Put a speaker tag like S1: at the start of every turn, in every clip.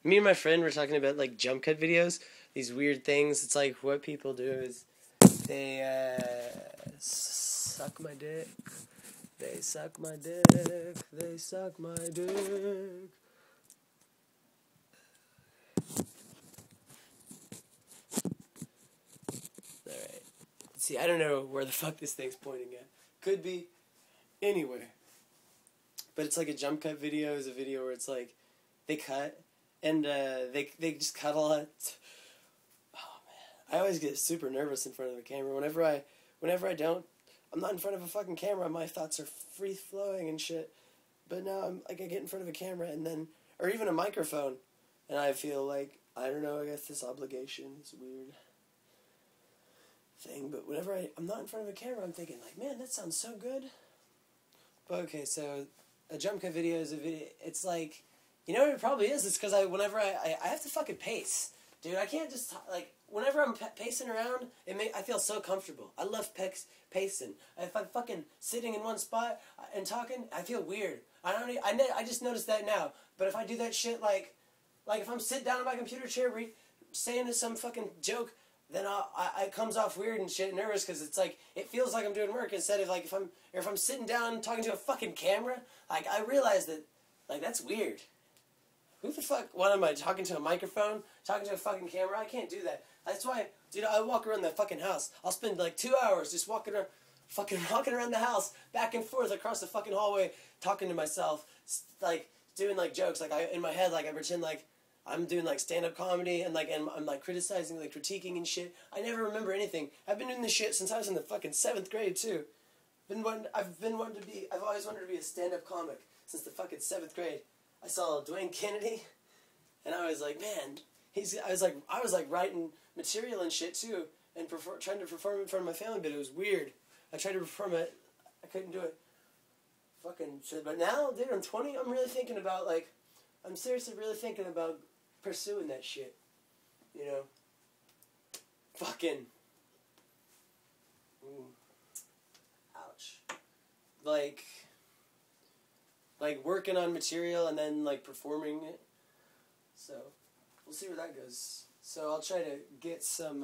S1: Me and my friend were talking about like jump cut videos. These weird things. It's like what people do is they suck my dick. They suck my dick. They suck my dick. Alright. See, I don't know where the fuck this thing's pointing at. Could be anywhere. But it's like a jump cut video is a video where it's like they cut and they just cut a lot. Oh man, I always get super nervous in front of the camera. Whenever I'm not in front of a fucking camera. My thoughts are free flowing and shit. But now I get in front of a camera and then, or even a microphone, and I feel like I don't know. I guess this obligation is a weird thing. But whenever I'm not in front of a camera, I'm thinking like, man, that sounds so good. But okay, so a jump cut video is a video. It's like, you know what it probably is? It's because whenever I have to fucking pace, dude. I can't just like whenever I'm pacing around, I feel so comfortable. I love pacing. If I'm fucking sitting in one spot and talking, I feel weird. I just noticed that now. But if I do that shit like if I'm sitting down in my computer chair saying some fucking joke, then it comes off weird and shit, nervous, because it's like it feels like I'm doing work instead of like if I'm sitting down talking to a fucking camera. Like I realize that like that's weird. Who the fuck? What am I talking to a microphone? Talking to a fucking camera? I can't do that. That's why, dude. I walk around the fucking house. I'll spend like 2 hours just walking around the house, back and forth across the fucking hallway, talking to myself, like doing like jokes. Like in my head, like I pretend like I'm doing like stand-up comedy and I'm like criticizing, like critiquing and shit. I never remember anything. I've been doing this shit since I was in the fucking 7th grade too. I've always wanted to be a stand-up comic since the fucking 7th grade. I saw Dwayne Kennedy, and I was like, man, I was like writing material and shit too, and trying to perform in front of my family, but it was weird. I tried to perform it, I couldn't do it. Fucking shit. But now, dude, I'm 20. I'm seriously really thinking about pursuing that shit. You know, fucking. Ooh. Ouch. Like working on material and then like performing it. So we'll see where that goes. So I'll try to get some.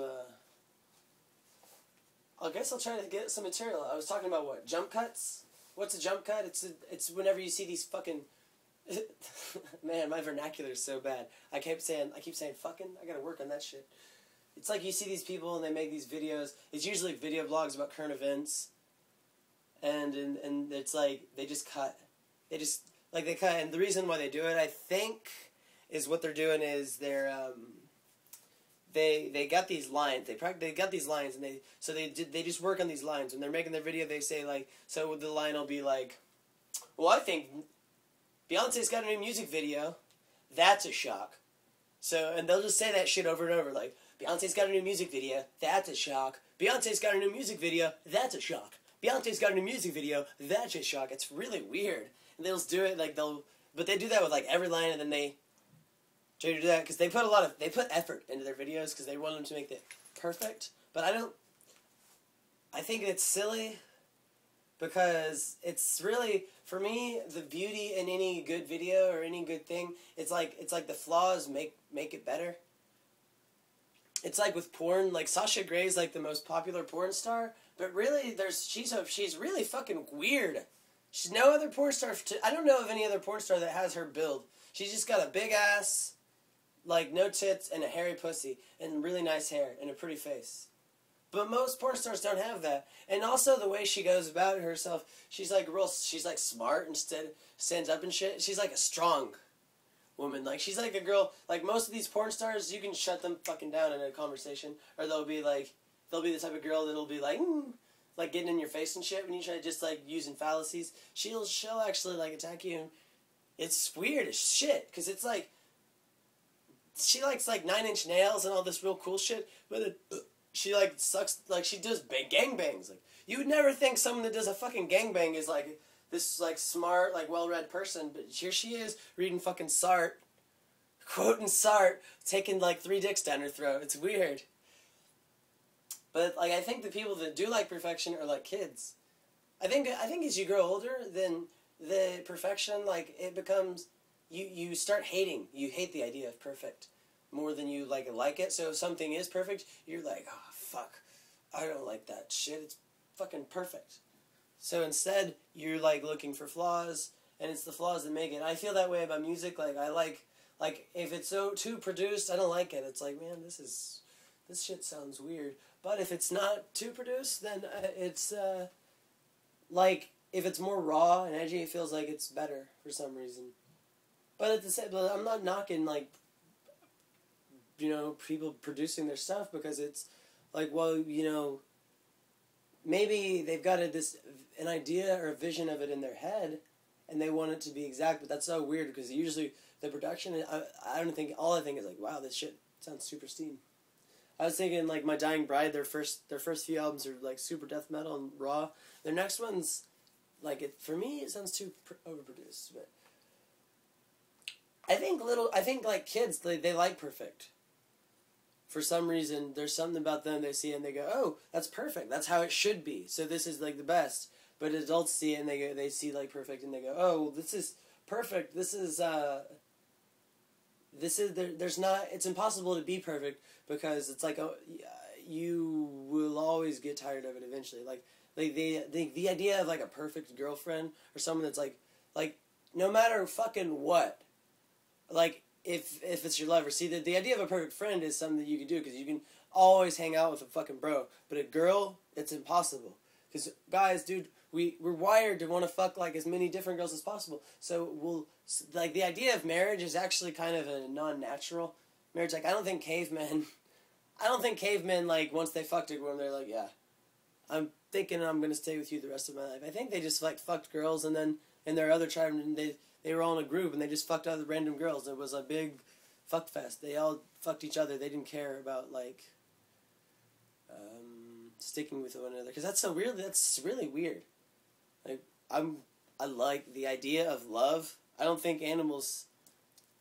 S1: I guess I'll try to get some material. I was talking about what, jump cuts. What's a jump cut? It's whenever you see these fucking. Man, my vernacular is so bad. I keep saying fucking. I gotta work on that shit. It's like you see these people and they make these videos. It's usually video blogs about current events. And it's like they just cut. They cut, and the reason why they do it, I think, is what they're doing is they got these lines. They got these lines, and they just work on these lines. When they're making their video, they say like, so the line will be like, well, I think Beyonce's got a new music video. That's a shock. So, and they'll just say that shit over and over, like, Beyonce's got a new music video. That's a shock. Beyonce's got a new music video. That's a shock. Beyonce's got a new music video. That's a shock. It's really weird. And they'll just do it but they do that with like every line, and then they try to do that because they put effort into their videos because they want them to make it perfect. But I think it's silly because it's really, for me, the beauty in any good video or any good thing, it's like the flaws make it better. It's like with porn, like Sasha Grey's like the most popular porn star, but really she's really fucking weird. She's no other porn star. I don't know of any other porn star that has her build. She's just got a big ass, like no tits and a hairy pussy and really nice hair and a pretty face. But most porn stars don't have that. And also the way she goes about herself, she's like smart and stands up and shit. She's like a strong woman. Like she's like a girl. Like most of these porn stars, you can shut them fucking down in a conversation, or they'll be the type of girl that'll be like. Like getting in your face and shit when you try to just like using fallacies. She'll actually like attack you. It's weird as shit because it's like she likes like 9-inch nails and all this real cool shit, but she like sucks, like she does gangbangs. Like you would never think someone that does a fucking gangbang is like this like smart, like well-read person, but here she is reading fucking Sartre, quoting Sartre, taking like 3 dicks down her throat. It's weird. But like I think the people that do like perfection are like kids. I think as you grow older, then the perfection, like it becomes, you start hating. You hate the idea of perfect more than you like it. So if something is perfect, you're like, oh, fuck, I don't like that shit. It's fucking perfect. So instead, you're like looking for flaws, and it's the flaws that make it. I feel that way about music. Like I like if it's so too produced, I don't like it. It's like, man, this shit sounds weird. But if it's not too produced, then it's like if it's more raw and edgy, it feels like it's better for some reason. But at the same, but I'm not knocking like, you know, people producing their stuff, because it's like, well, you know, maybe they've got an idea or a vision of it in their head, and they want it to be exact. But that's so weird, because usually the production, I don't think, all I think is like, wow, this shit sounds super steam. I was thinking like My Dying Bride, their first few albums are like super death metal and raw. Their next one's like, for me it sounds too overproduced. But I think like kids, they like perfect. For some reason, there's something about them they see and they go, oh, that's perfect. That's how it should be. So this is like the best. But adults see it and they see like perfect and they go, oh, well, this is perfect. There's not, it's impossible to be perfect, because it's like, you will always get tired of it eventually. Like the idea of like a perfect girlfriend or someone that's like no matter fucking what, like, if it's your lover. See, the idea of a perfect friend is something that you can do, because you can always hang out with a fucking bro. But a girl, it's impossible. Because, guys, dude, we're wired to want to fuck, like, as many different girls as possible. So, like, the idea of marriage is actually kind of a non-natural marriage. Like, I don't think cavemen, like, once they fucked a woman, they're like, yeah, I'm thinking I'm going to stay with you the rest of my life. I think they just, like, fucked girls, and then in their other tribe, and they were all in a group, and they just fucked other random girls. It was a big fuck fest. They all fucked each other. They didn't care about, like, sticking with one another. Because that's really weird. Like, I like the idea of love. I don't think animals...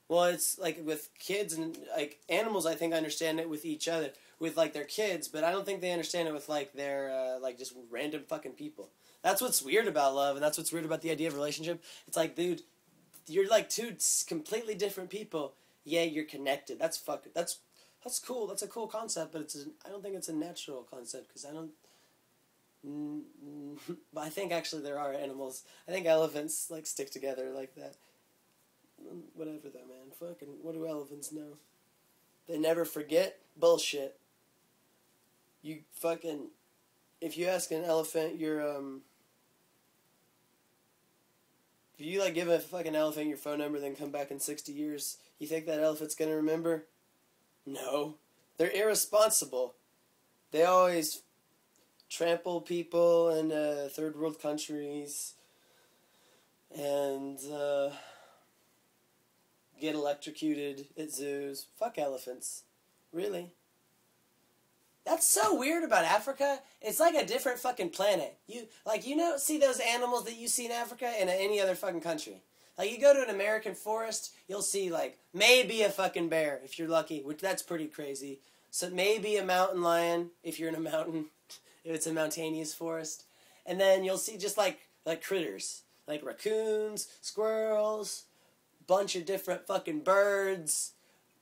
S1: Well, it's, like, with kids and, like, animals, I think understand it with each other. With, like, their kids, but I don't think they understand it with, like, their, like, just random fucking people. That's what's weird about love, and that's what's weird about the idea of relationship. It's like, dude, you're like two completely different people. Yeah, you're connected. That's cool. That's a cool concept, but I don't think it's a natural concept, because but I think actually there are animals. I think elephants like stick together like that. Whatever though, man. Fucking, what do elephants know? They never forget. Bullshit. You fucking, if you ask an elephant, if you, like, give a fucking elephant your phone number, then come back in 60 years, you think that elephant's gonna remember? No. They're irresponsible. They always trample people in third world countries and get electrocuted at zoos. Fuck elephants. Really? That's so weird about Africa. It's like a different fucking planet. See those animals that you see in Africa in any other fucking country. Like, you go to an American forest, you'll see, like, maybe a fucking bear, if you're lucky, which that's pretty crazy. So maybe a mountain lion, if you're in a mountain, if it's a mountainous forest. And then you'll see just, like critters. Like raccoons, squirrels, bunch of different fucking birds.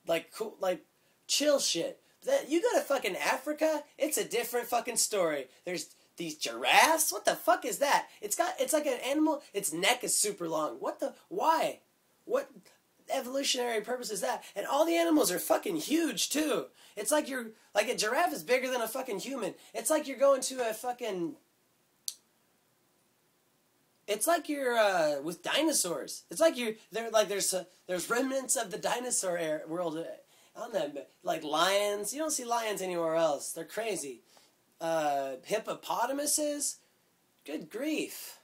S1: Like, cool, like, chill shit. You go to fucking Africa, it's a different fucking story. There's these giraffes. What the fuck is that? It's like an animal. Its neck is super long. Why? What evolutionary purpose is that? And all the animals are fucking huge too. It's like a giraffe is bigger than a fucking human. It's like you're going to a fucking. It's like you're with dinosaurs. It's like there's remnants of the dinosaur world. On them, like lions. You don't see lions anywhere else. They're crazy. Hippopotamuses? Good grief.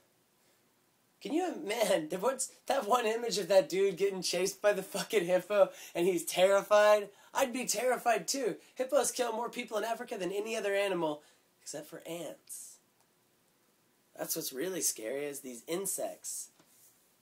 S1: Can you, man, what's that one image of that dude getting chased by the fucking hippo and he's terrified? I'd be terrified too. Hippos kill more people in Africa than any other animal, except for ants. That's what's really scary, is these insects.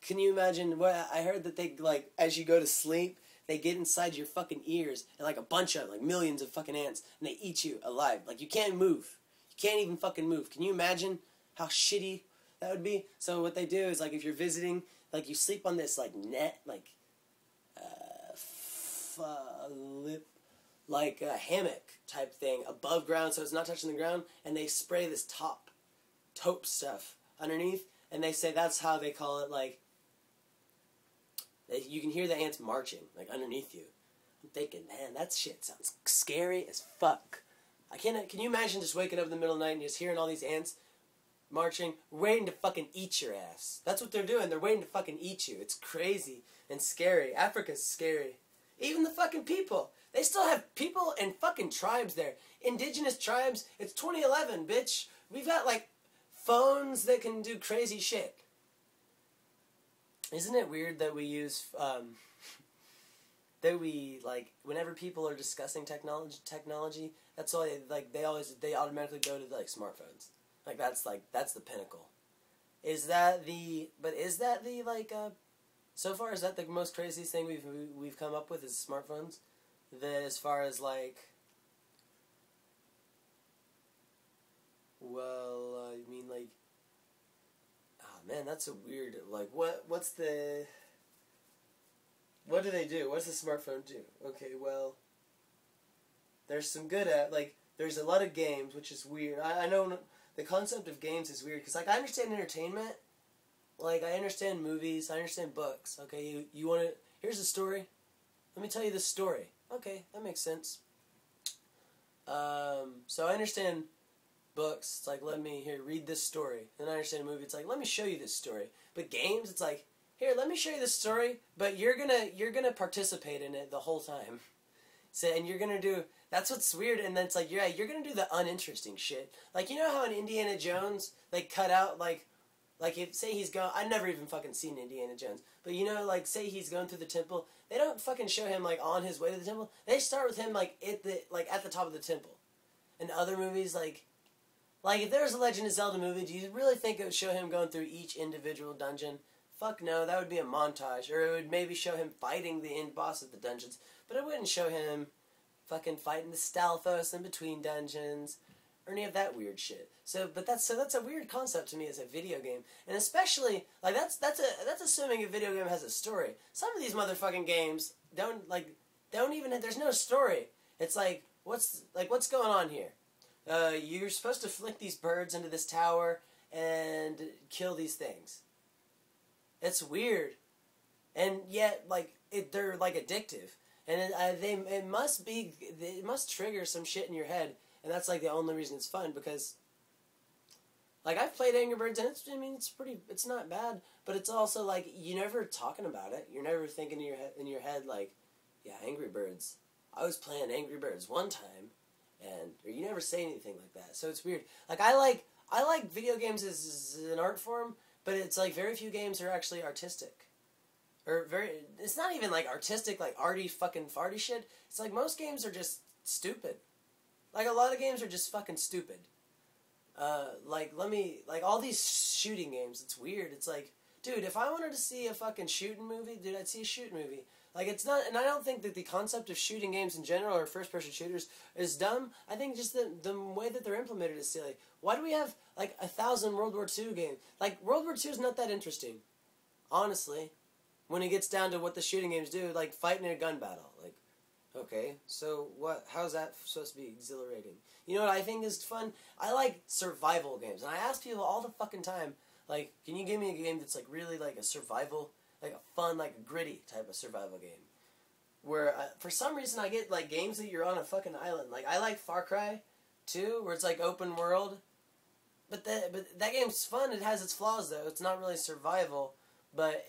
S1: Can you imagine, I heard that they, like, as you go to sleep, they get inside your fucking ears, and like a bunch of, like, millions of fucking ants, and they eat you alive. Like, you can't move. You can't even fucking move. Can you imagine how shitty that would be? So what they do is, like, if you're visiting, like, you sleep on this, like, net, like, like a hammock type thing above ground, so it's not touching the ground, and they spray this taupe stuff underneath, and they say that's how they call it, like, you can hear the ants marching, like, underneath you. I'm thinking, man, that shit sounds scary as fuck. Can you imagine just waking up in the middle of the night and just hearing all these ants marching, waiting to fucking eat your ass? That's what they're doing. They're waiting to fucking eat you. It's crazy and scary. Africa's scary. Even the fucking people. They still have people and fucking tribes there. Indigenous tribes. It's 2011, bitch. We've got, like, phones that can do crazy shit. Isn't it weird that we use, like, whenever people are discussing technology, that's all they automatically go to, like, smartphones. Like, that's the pinnacle. Is that the, like, so far, is that the most craziest thing we've come up with is smartphones? As far as, like, well, I mean, like, oh, man, that's a weird, like, what do they do? What's the smartphone do? Okay, well, there's some good like, there's a lot of games, which is weird. I know the concept of games is weird, because, like, I understand entertainment. Like, I understand movies, I understand books. Okay, you want to, here's a story. Let me tell you this story. Okay, that makes sense. So I understand books. It's like, read this story. And I understand a movie. It's like, let me show you this story. But games, it's like, here, let me show you this story, but you're gonna participate in it the whole time. So, and you're gonna do, that's what's weird, and then it's like, yeah, you're gonna do the uninteresting shit. Like, you know how in Indiana Jones, they cut out, like if, say he's going, I've never even fucking seen Indiana Jones, but you know, like, say he's going through the temple, they don't fucking show him, like, on his way to the temple. They start with him, like, at the top of the temple. In other movies, like, if there was a Legend of Zelda movie, do you really think it would show him going through each individual dungeon? Fuck no, that would be a montage. Or it would maybe show him fighting the end boss of the dungeons, but it wouldn't show him fucking fighting the Stalfos in between dungeons, or any of that weird shit. So that's a weird concept to me as a video game, and especially, like, that's assuming a video game has a story. Some of these motherfucking games don't even, there's no story. It's like, what's going on here? You're supposed to flick these birds into this tower and kill these things. It's weird, and yet, like, they're, like, addictive, and it must trigger some shit in your head, and that's, like, the only reason it's fun, because, like, I've played Angry Birds, and it's not bad, but it's also, like, you're never talking about it, you're never thinking in your head, like, yeah, Angry Birds, I was playing Angry Birds one time, or you never say anything like that, so it's weird. Like, I like video games as an art form, but it's like very few games are actually artistic. It's not even like artistic, like arty fucking farty shit. It's like most games are just stupid. Like, a lot of games are just fucking stupid. Like all these shooting games, it's weird. It's like, dude, if I wanted to see a fucking shooting movie, dude, I'd see a shooting movie. Like, it's not, and I don't think that the concept of shooting games in general, or first-person shooters, is dumb. I think just the way that they're implemented is silly. Why do we have, like, 1,000 World War II games? Like, World War II is not that interesting, honestly, when it gets down to what the shooting games do, like, fighting in a gun battle. Like, okay, so how's that supposed to be exhilarating? You know what I think is fun? I like survival games, and I ask people all the fucking time, like, can you give me a game that's, like, really, like, a survival, like a fun, like a gritty type of survival game, where for some reason I get, like, games that you're on a fucking island. Like, I like Far Cry 2, where it's, like, open world, but that game's fun. It has its flaws, though. It's not really survival, but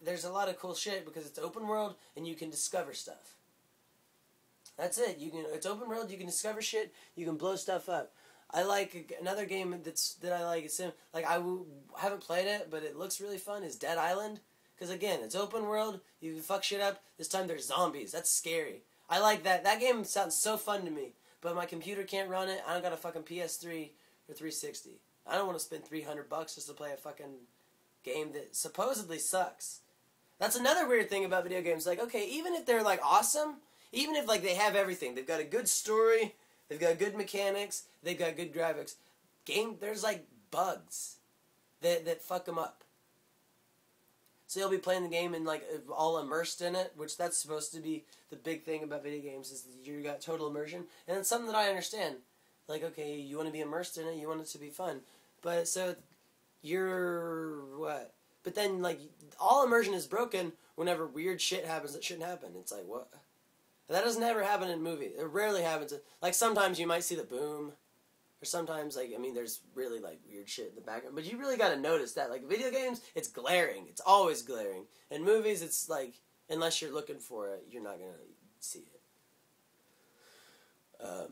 S1: there's a lot of cool shit because it's open world and you can discover stuff. That's it. It's open world. You can discover shit. You can blow stuff up. I like another game that I like. It's like, I haven't played it, but it looks really fun. Is Dead Island. Because, again, it's open world, you can fuck shit up, this time there's zombies, that's scary. I like that. That game sounds so fun to me, but my computer can't run it, I don't got a fucking PS3 or 360. I don't want to spend $300 just to play a fucking game that supposedly sucks. That's another weird thing about video games, like, okay, even if they're, like, awesome, even if, like, they have everything, they've got a good story, they've got good mechanics, they've got good graphics, there's, like, bugs that fuck them up. So you'll be playing the game and like all immersed in it, which that's supposed to be the big thing about video games is that you got total immersion. And it's something that I understand. Like, okay, you want to be immersed in it, you want it to be fun. But so you're what? But then like all immersion is broken whenever weird shit happens that shouldn't happen. It's like, what? That doesn't ever happen in movies. It rarely happens. Like sometimes you might see the boom. Or sometimes, like, I mean, there's really, like, weird shit in the background. But you really gotta notice that. Like, video games, it's glaring. It's always glaring. In movies, it's like, unless you're looking for it, you're not gonna see it.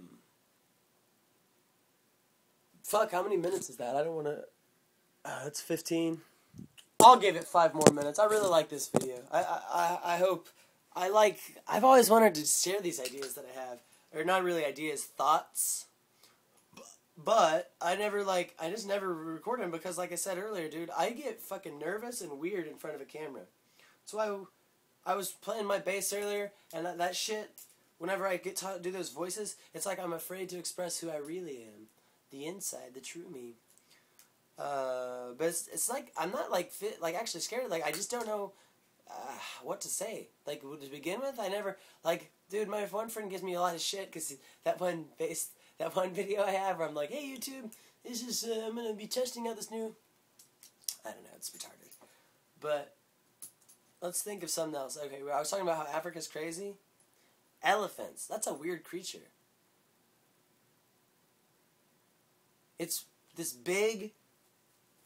S1: Fuck, how many minutes is that? I don't wanna... it's 15. I'll give it 5 more minutes. I really like this video. I hope... I've always wanted to share these ideas that I have. Or not really ideas, thoughts. But I just never record them because, like I said earlier, dude, I get fucking nervous and weird in front of a camera. That's why I was playing my bass earlier, and that shit, whenever I get to do those voices, it's like I'm afraid to express who I really am. The inside, the true me. But it's like, I'm not, like, actually scared. Like, I just don't know what to say. Like, to begin with, I never, like, dude, my one friend gives me a lot of shit because that one video I have where I'm like, hey, YouTube, this is, I'm going to be testing out this new... I don't know, it's retarded. But, let's think of something else. Okay, I was talking about how Africa's crazy. Elephants. That's a weird creature. It's this big...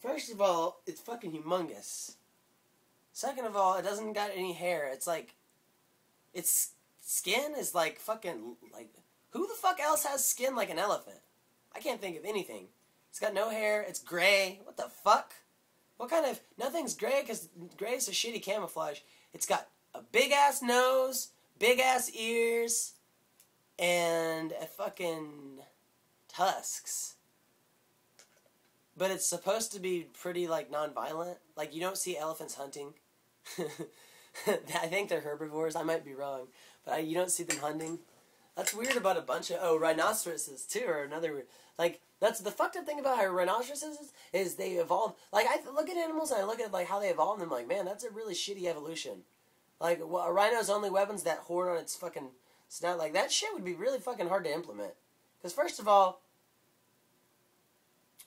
S1: First of all, it's fucking humongous. Second of all, it doesn't got any hair. It's like... Its skin is like fucking... like. Who the fuck else has skin like an elephant? I can't think of anything. It's got no hair. It's gray. What the fuck? What kind of... Nothing's gray because gray is a shitty camouflage. It's got a big-ass nose, big-ass ears, and a fucking tusks. But it's supposed to be pretty, like, non-violent. Like, you don't see elephants hunting. I think they're herbivores. I might be wrong. But you don't see them hunting. That's weird about a bunch of... Oh, rhinoceroses, too, are another weird... Like, that's the fucked up thing about how rhinoceroses is they evolve... Like, I look at animals and I look at, like, how they evolved, and I'm like, man, that's a really shitty evolution. Like, a rhino's only weapon's that horn on its fucking snout. Like, that shit would be really fucking hard to implement. Because, first of all,